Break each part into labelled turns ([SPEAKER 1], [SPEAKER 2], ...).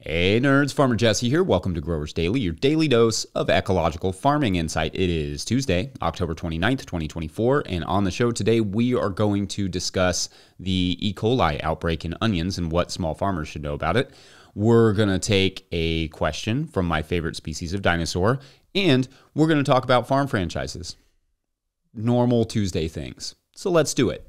[SPEAKER 1] Hey nerds, Farmer Jesse here. Welcome to Growers Daily, your daily dose of ecological farming insight. It is Tuesday, October 29th, 2024, and on the show today we are going to discuss the E. coli outbreak in onions and what small farmers should know about it. We're going to take a question from my favorite species of dinosaur, and we're going to talk about farm franchises. Normal Tuesday things. So let's do it.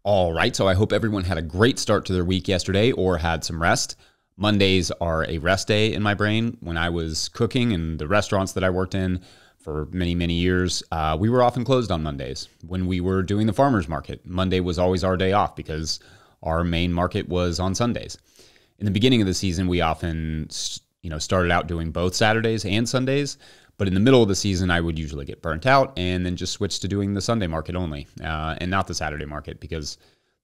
[SPEAKER 1] All right, so I hope everyone had a great start to their week yesterday or had some rest. Mondays are a rest day in my brain. When I was cooking in the restaurants that I worked in for many, many years, we were often closed on Mondays. When we were doing the farmers market, Monday was always our day off because our main market was on Sundays. In the beginning of the season, we often started out doing both Saturdays and Sundays. But in the middle of the season, I would usually get burnt out and then just switch to doing the Sunday market only and not the Saturday market because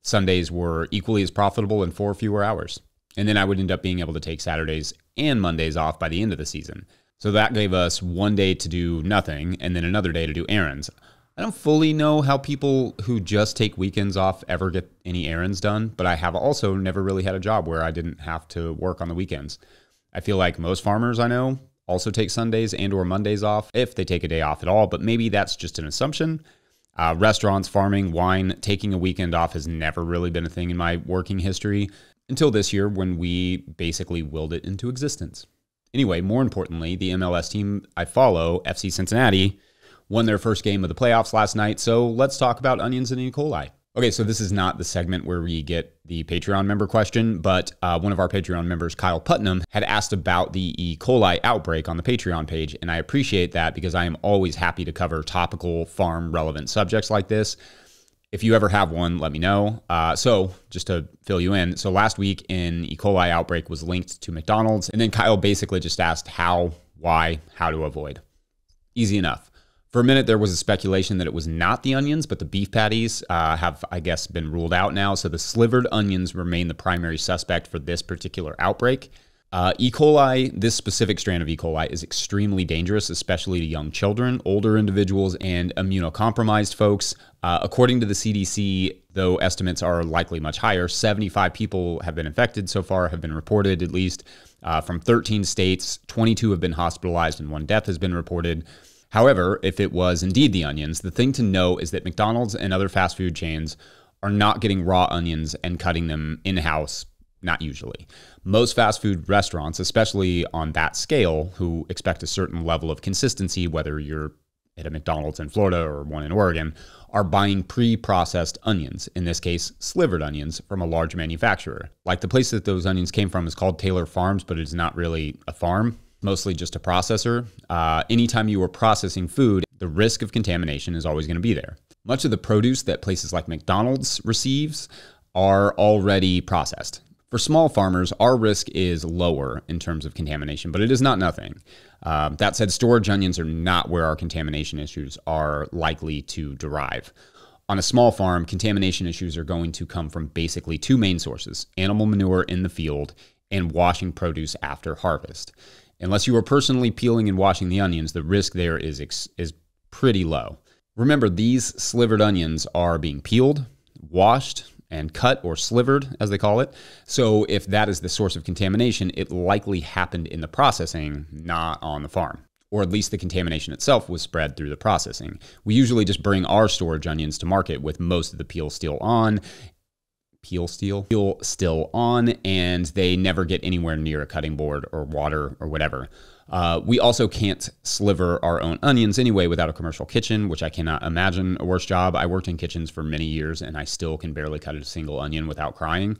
[SPEAKER 1] Sundays were equally as profitable and for fewer hours. And then I would end up being able to take Saturdays and Mondays off by the end of the season. So that gave us one day to do nothing and then another day to do errands. I don't fully know how people who just take weekends off ever get any errands done, but I have also never really had a job where I didn't have to work on the weekends. I feel like most farmers I know also take Sundays and or Mondays off if they take a day off at all, but maybe that's just an assumption. Restaurants, farming, wine, taking a weekend off has never really been a thing in my working history until this year when we basically willed it into existence. Anyway, more importantly, the MLS team I follow, FC Cincinnati, won their first game of the playoffs last night, so let's talk about onions and E. coli. Okay, so this is not the segment where we get the Patreon member question, but one of our Patreon members, Kyle Putnam, had asked about the E. coli outbreak on the Patreon page, and I appreciate that because I am always happy to cover topical, farm-relevant subjects like this. If you ever have one, let me know. So just to fill you in, so last week an E. coli outbreak was linked to McDonald's, and then Kyle basically just asked how, why, how to avoid. Easy enough. For a minute, there was a speculation that it was not the onions, but the beef patties have, I guess, been ruled out now. So the slivered onions remain the primary suspect for this particular outbreak. E. coli, this specific strand of E. coli, is extremely dangerous, especially to young children, older individuals, and immunocompromised folks. According to the CDC, though estimates are likely much higher, 75 people have been infected so far, have been reported at least from 13 states. 22 have been hospitalized and one death has been reported. However, if it was indeed the onions, the thing to know is that McDonald's and other fast food chains are not getting raw onions and cutting them in-house, not usually. Most fast food restaurants, especially on that scale, who expect a certain level of consistency, whether you're at a McDonald's in Florida or one in Oregon, are buying pre-processed onions, in this case, slivered onions, from a large manufacturer. Like the place that those onions came from is called Taylor Farms, but it's not really a farm. Mostly just a processor. Anytime you are processing food, the risk of contamination is always going to be there. Much of the produce that places like McDonald's receives are already processed. For small farmers, our risk is lower in terms of contamination, but it is not nothing. That said, storage onions are not where our contamination issues are likely to derive. On a small farm, contamination issues are going to come from basically two main sources: animal manure in the field and washing produce after harvest. Unless you are personally peeling and washing the onions, the risk there is pretty low. Remember, these slivered onions are being peeled, washed, and cut, or slivered, as they call it. So if that is the source of contamination, it likely happened in the processing, not on the farm. Or at least the contamination itself was spread through the processing. We usually just bring our storage onions to market with most of the peel still on, and they never get anywhere near a cutting board or water or whatever. We also can't sliver our own onions anyway without a commercial kitchen, which I cannot imagine a worse job. I worked in kitchens for many years and I still can barely cut a single onion without crying.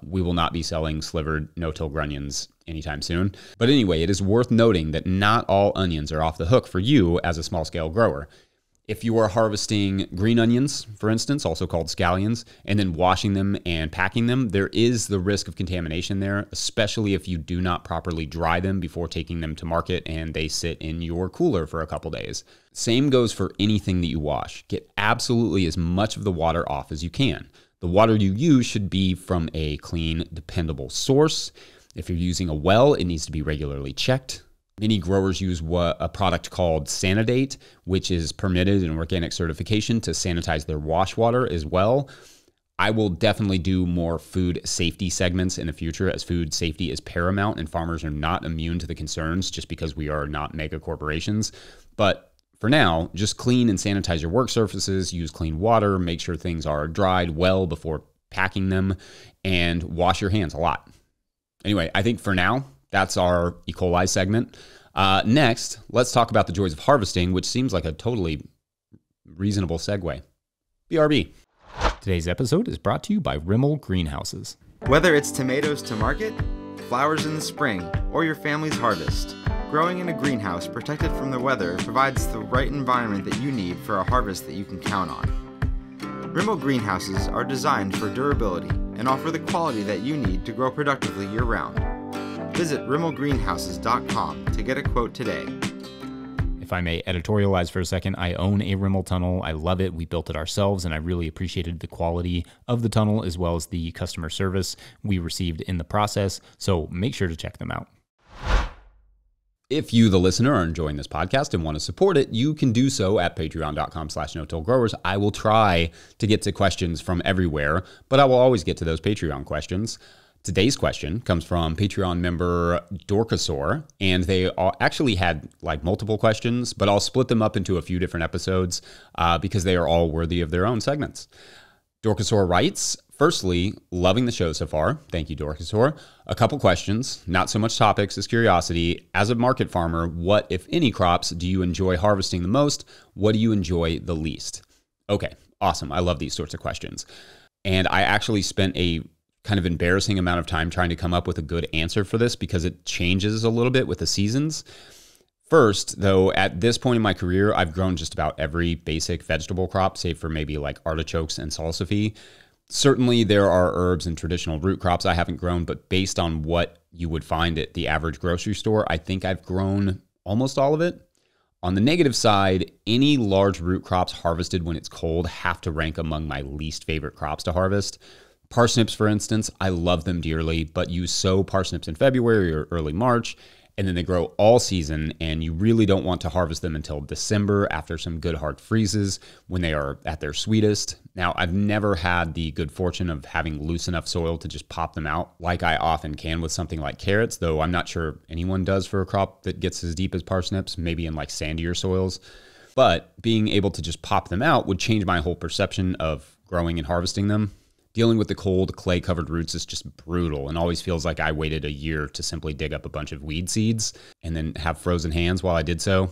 [SPEAKER 1] We will not be selling slivered no-till onions anytime soon. But anyway, it is worth noting that not all onions are off the hook for you as a small-scale grower. If you are harvesting green onions, for instance, also called scallions, and then washing them and packing them, there is the risk of contamination there, especially if you do not properly dry them before taking them to market and they sit in your cooler for a couple days. Same goes for anything that you wash. Get absolutely as much of the water off as you can. The water you use should be from a clean, dependable source. If you're using a well, it needs to be regularly checked. Many growers use a product called Sanidate, which is permitted in organic certification to sanitize their wash water as well. I will definitely do more food safety segments in the future, as food safety is paramount and farmers are not immune to the concerns just because we are not mega corporations. But for now, just clean and sanitize your work surfaces, use clean water, make sure things are dried well before packing them, and wash your hands a lot. Anyway, I think for now, that's our E. coli segment. Next, let's talk about the joys of harvesting, which seems like a totally reasonable segue. BRB. Today's episode is brought to you by Rimmel Greenhouses.
[SPEAKER 2] Whether it's tomatoes to market, flowers in the spring, or your family's harvest, growing in a greenhouse protected from the weather provides the right environment that you need for a harvest that you can count on. Rimmel Greenhouses are designed for durability and offer the quality that you need to grow productively year-round. Visit rimmelgreenhouses.com to get a quote today.
[SPEAKER 1] If I may editorialize for a second, I own a Rimmel tunnel. I love it. We built it ourselves, and I really appreciated the quality of the tunnel as well as the customer service we received in the process. So make sure to check them out. If you, the listener, are enjoying this podcast and want to support it, you can do so at patreon.com/no-till-growers. I will try to get to questions from everywhere, but I will always get to those Patreon questions. Today's question comes from Patreon member Dorkasaur, and they actually had like multiple questions, but I'll split them up into a few different episodes because they are all worthy of their own segments. Dorkasaur writes, firstly, loving the show so far. Thank you, Dorkasaur. A couple questions, not so much topics as curiosity. As a market farmer, what, if any, crops do you enjoy harvesting the most? What do you enjoy the least? Okay, awesome. I love these sorts of questions. And I actually spent a kind of embarrassing amount of time trying to come up with a good answer for this because it changes a little bit with the seasons. First, though, at this point in my career, I've grown just about every basic vegetable crop, save for maybe like artichokes and salsify. Certainly, there are herbs and traditional root crops I haven't grown, but based on what you would find at the average grocery store, I think I've grown almost all of it. On the negative side, any large root crops harvested when it's cold have to rank among my least favorite crops to harvest. Parsnips, for instance, I love them dearly, but you sow parsnips in February or early March, and then they grow all season, and you really don't want to harvest them until December after some good hard freezes when they are at their sweetest. Now, I've never had the good fortune of having loose enough soil to just pop them out like I often can with something like carrots, though I'm not sure anyone does for a crop that gets as deep as parsnips, maybe in like sandier soils. But being able to just pop them out would change my whole perception of growing and harvesting them. Dealing with the cold, clay-covered roots is just brutal and always feels like I waited a year to simply dig up a bunch of weed seeds and then have frozen hands while I did so.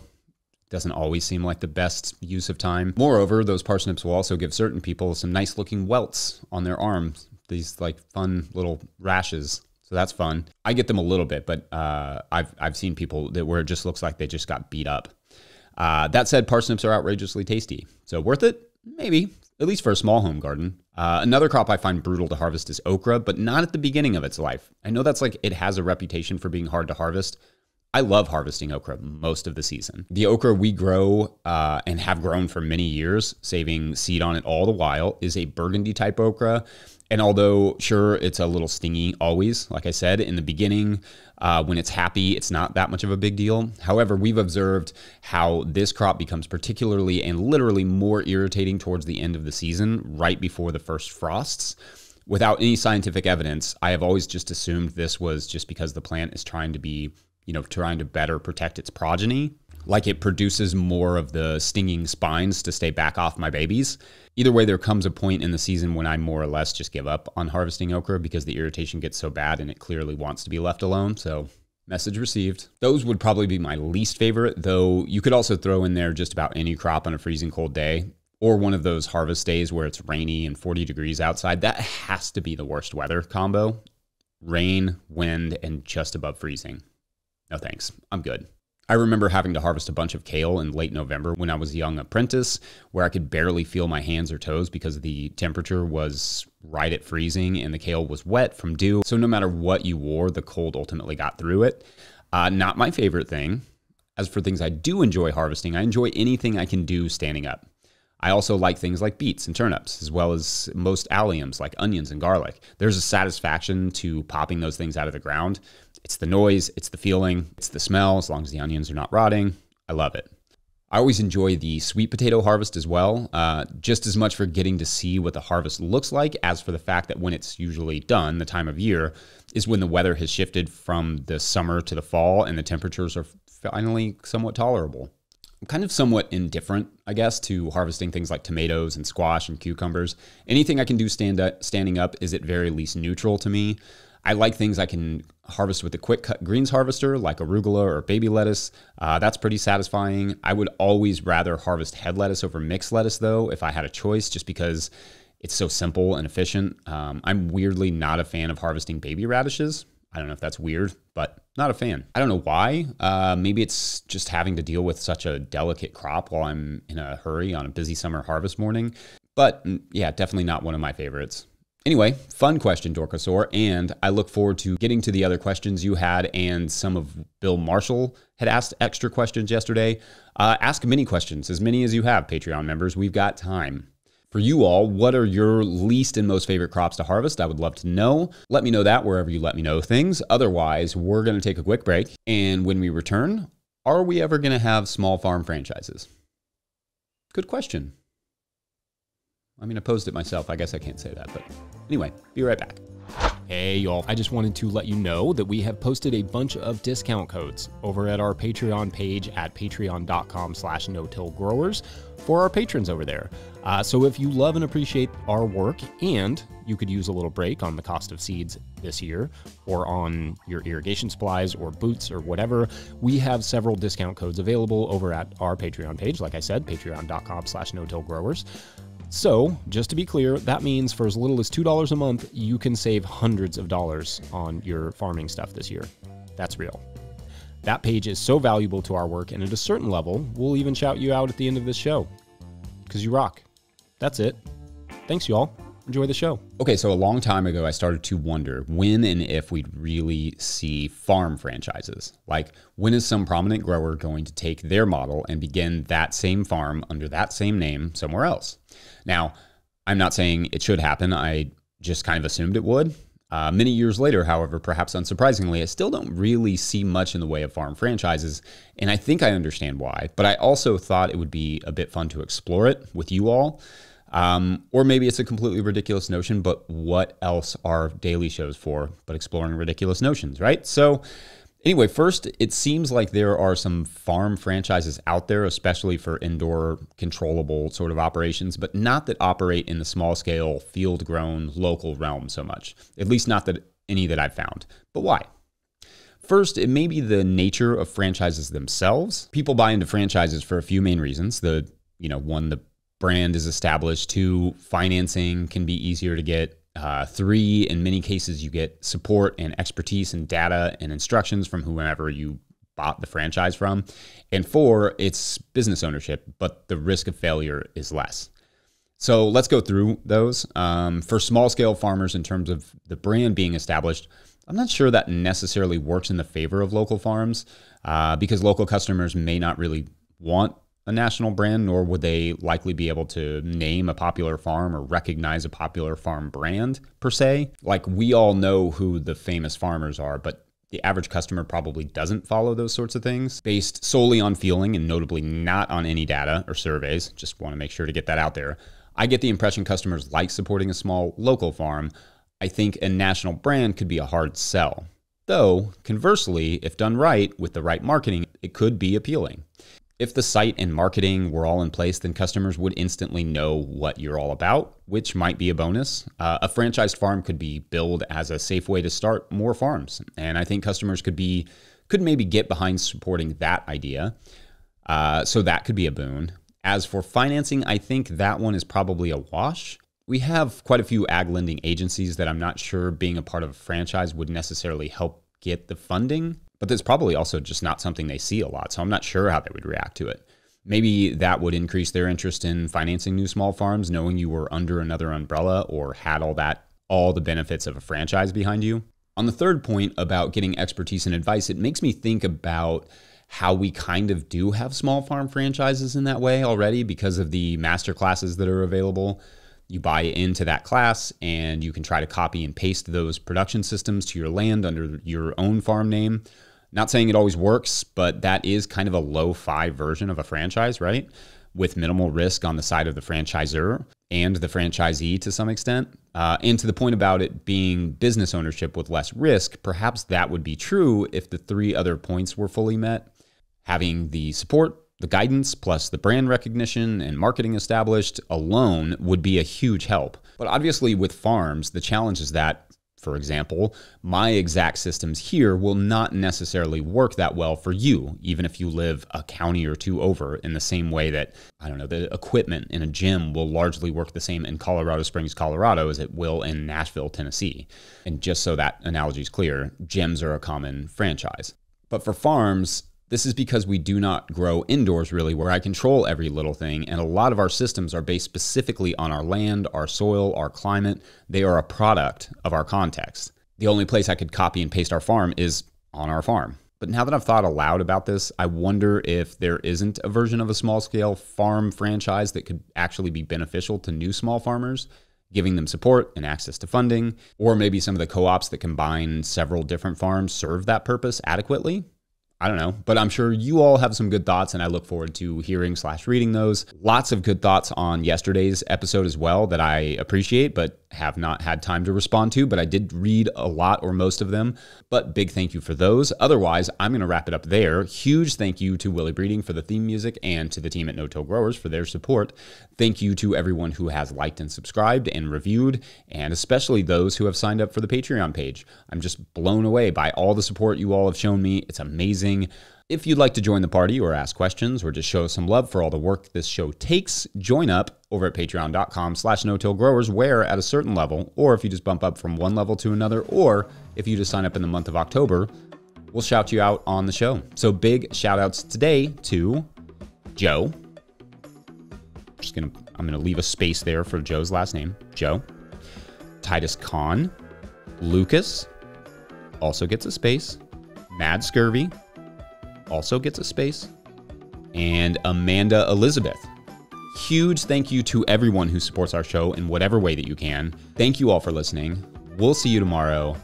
[SPEAKER 1] Doesn't always seem like the best use of time. Moreover, those parsnips will also give certain people some nice-looking welts on their arms, these like fun little rashes. So that's fun. I get them a little bit, but I've seen people where it just looks like they just got beat up. That said, parsnips are outrageously tasty. So worth it? Maybe, at least for a small home garden. Another crop I find brutal to harvest is okra, but not at the beginning of its life. I know that's like it has a reputation for being hard to harvest. I love harvesting okra most of the season. The okra we grow and have grown for many years, saving seed on it all the while, is a burgundy type okra. And although, sure, it's a little stingy always, like I said, in the beginning, when it's happy, it's not that much of a big deal. However, we've observed how this crop becomes particularly and literally more irritating towards the end of the season, right before the first frosts. Without any scientific evidence, I have always just assumed this was just because the plant is trying to better protect its progeny. Like it produces more of the stinging spines to stay back off my babies. Either way, there comes a point in the season when I more or less just give up on harvesting okra because the irritation gets so bad and it clearly wants to be left alone. So message received. Those would probably be my least favorite, though you could also throw in there just about any crop on a freezing cold day or one of those harvest days where it's rainy and 40 degrees outside. That has to be the worst weather combo. Rain, wind, and just above freezing. No thanks. I'm good. I remember having to harvest a bunch of kale in late November when I was a young apprentice, where I could barely feel my hands or toes because the temperature was right at freezing and the kale was wet from dew. So no matter what you wore, the cold ultimately got through it. Not my favorite thing. As for things I do enjoy harvesting, I enjoy anything I can do standing up. I also like things like beets and turnips, as well as most alliums like onions and garlic. There's a satisfaction to popping those things out of the ground. It's the noise, it's the feeling, it's the smell, as long as the onions are not rotting. I love it. I always enjoy the sweet potato harvest as well, just as much for getting to see what the harvest looks like as for the fact that when it's usually done, the time of year, is when the weather has shifted from the summer to the fall and the temperatures are finally somewhat tolerable. I'm kind of somewhat indifferent, I guess, to harvesting things like tomatoes and squash and cucumbers. Anything I can do standing up is at very least neutral to me. I like things I can harvest with a quick cut greens harvester like arugula or baby lettuce. That's pretty satisfying. I would always rather harvest head lettuce over mixed lettuce though, if I had a choice, just because it's so simple and efficient. I'm weirdly not a fan of harvesting baby radishes. I don't know if that's weird, but not a fan. I don't know why. Maybe it's just having to deal with such a delicate crop while I'm in a hurry on a busy summer harvest morning. But yeah, definitely not one of my favorites. Anyway, fun question, Dorkosaur, and I look forward to getting to the other questions you had, and some of Bill Marshall had asked extra questions yesterday. Ask many questions, as many as you have, Patreon members. We've got time. For you all, what are your least and most favorite crops to harvest? I would love to know. Let me know that wherever you let me know things. Otherwise, we're going to take a quick break, and when we return, are we ever going to have small farm franchises? Good question. I mean, I posed it myself. I guess I can't say that, but anyway, be right back.
[SPEAKER 3] Hey y'all, I just wanted to let you know that we have posted a bunch of discount codes over at our Patreon page at patreon.com/no-till-growers for our patrons over there. So if you love and appreciate our work, and you could use a little break on the cost of seeds this year, or on your irrigation supplies or boots or whatever, we have several discount codes available over at our Patreon page. Like I said, patreon.com/no-till-growers. So, just to be clear, that means for as little as $2 a month, you can save hundreds of dollars on your farming stuff this year. That's real. That page is so valuable to our work, and at a certain level, we'll even shout you out at the end of this show. Because you rock. That's it. Thanks, y'all. Enjoy the show.
[SPEAKER 1] Okay, so a long time ago, I started to wonder when and if we'd really see farm franchises. Like, when is some prominent grower going to take their model and begin that same farm under that same name somewhere else? Now, I'm not saying it should happen. I just kind of assumed it would. Many years later, however, perhaps unsurprisingly, I still don't really see much in the way of farm franchises, and I think I understand why. But I also thought it would be a bit fun to explore it with you all. Or maybe it's a completely ridiculous notion, but what else are daily shows for but exploring ridiculous notions, right? So anyway, first, it seems like there are some farm franchises out there, especially for indoor controllable sort of operations, but not that operate in the small scale, field grown, local realm so much, at least not that any that I've found. But why? First, it may be the nature of franchises themselves. People buy into franchises for a few main reasons. One, the brand is established. 2, financing can be easier to get. 3, in many cases, you get support and expertise and data and instructions from whomever you bought the franchise from. And 4, it's business ownership, but the risk of failure is less. So let's go through those. For small scale farmers, in terms of the brand being established, I'm not sure that necessarily works in the favor of local farms because local customers may not really want a national brand, nor would they likely be able to name a popular farm or recognize a popular farm brand per se. Like, we all know who the famous farmers are, but the average customer probably doesn't follow those sorts of things based solely on feeling and notably not on any data or surveys. Just want to make sure to get that out there. I get the impression customers like supporting a small local farm. I think a national brand could be a hard sell. Though, conversely, if done right with the right marketing, it could be appealing. If the site and marketing were all in place, then customers would instantly know what you're all about, which might be a bonus. A franchised farm could be billed as a safe way to start more farms. And I think customers could maybe get behind supporting that idea. So that could be a boon. As for financing, I think that one is probably a wash. We have quite a few ag lending agencies that I'm not sure being a part of a franchise would necessarily help get the funding. But that's probably also just not something they see a lot, so I'm not sure how they would react to it. Maybe that would increase their interest in financing new small farms, knowing you were under another umbrella or had all the benefits of a franchise behind you. On the third point about getting expertise and advice, it makes me think about how we kind of do have small farm franchises in that way already because of the master classes that are available. You buy into that class and you can try to copy and paste those production systems to your land under your own farm name. Not saying it always works, but that is kind of a lo-fi version of a franchise, right? With minimal risk on the side of the franchisor and the franchisee to some extent. And to the point about it being business ownership with less risk, perhaps that would be true if the 3 other points were fully met. Having the support, the guidance, plus the brand recognition and marketing established alone would be a huge help. But obviously with farms, the challenge is that, for example, my exact systems here will not necessarily work that well for you, even if you live a county or 2 over, in the same way that, I don't know, the equipment in a gym will largely work the same in Colorado Springs, Colorado, as it will in Nashville, Tennessee. And just so that analogy is clear, gyms are a common franchise. But for farms, this is because we do not grow indoors really, where I control every little thing. And a lot of our systems are based specifically on our land, our soil, our climate. They are a product of our context. The only place I could copy and paste our farm is on our farm. But now that I've thought aloud about this, I wonder if there isn't a version of a small scale farm franchise that could actually be beneficial to new small farmers, giving them support and access to funding, or maybe some of the co-ops that combine several different farms serve that purpose adequately. I don't know, but I'm sure you all have some good thoughts, and I look forward to hearing/reading those. Lots of good thoughts on yesterday's episode as well that I appreciate, but have not had time to respond to, but I did read a lot or most of them, but big thank you for those. Otherwise, I'm going to wrap it up there. Huge thank you to Willie Breeding for the theme music and to the team at No Till Growers for their support. Thank you to everyone who has liked and subscribed and reviewed, and especially those who have signed up for the Patreon page. I'm just blown away by all the support you all have shown me. It's amazing. If you'd like to join the party or ask questions or just show some love for all the work this show takes, join up over at patreon.com/no-till-growers, where at a certain level, or if you just bump up from one level to another, or if you just sign up in the month of October, we'll shout you out on the show. So big shout outs today to Joe. I'm gonna leave a space there for Joe's last name, Joe. Titus Kahn. Lucas also gets a space. Mad Scurvy also gets a space. And Amanda Elizabeth. Huge thank you to everyone who supports our show in whatever way that you can. Thank you all for listening. We'll see you tomorrow.